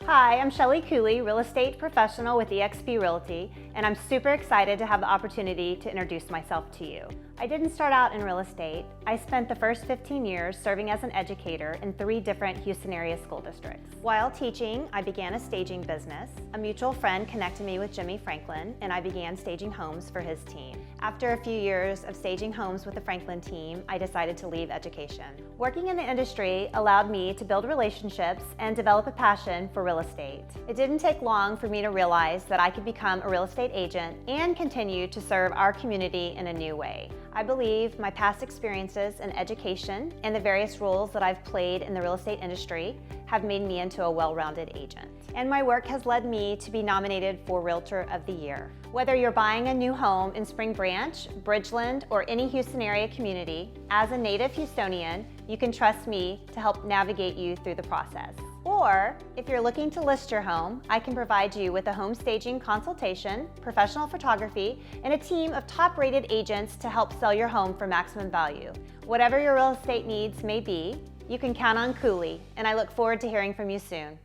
Hi, I'm Shelley Cooley, real estate professional with eXp Realty, and I'm super excited to have the opportunity to introduce myself to you. I didn't start out in real estate. I spent the first 15 years serving as an educator in 3 different Houston area school districts. While teaching, I began a staging business. A mutual friend connected me with Jimmy Franklin, and I began staging homes for his team. After a few years of staging homes with the Franklin team, I decided to leave education. Working in the industry allowed me to build relationships and develop a passion for real estate. It didn't take long for me to realize that I could become a real estate agent and continue to serve our community in a new way. I believe my past experiences in education and the various roles that I've played in the real estate industry have made me into a well-rounded agent. And my work has led me to be nominated for Realtor of the Year. Whether you're buying a new home in Spring Branch, Bridgeland, or any Houston area community, as a native Houstonian, you can trust me to help navigate you through the process. Or, if you're looking to list your home, I can provide you with a home staging consultation, professional photography, and a team of top-rated agents to help sell your home for maximum value. Whatever your real estate needs may be, you can count on Cooley, and I look forward to hearing from you soon.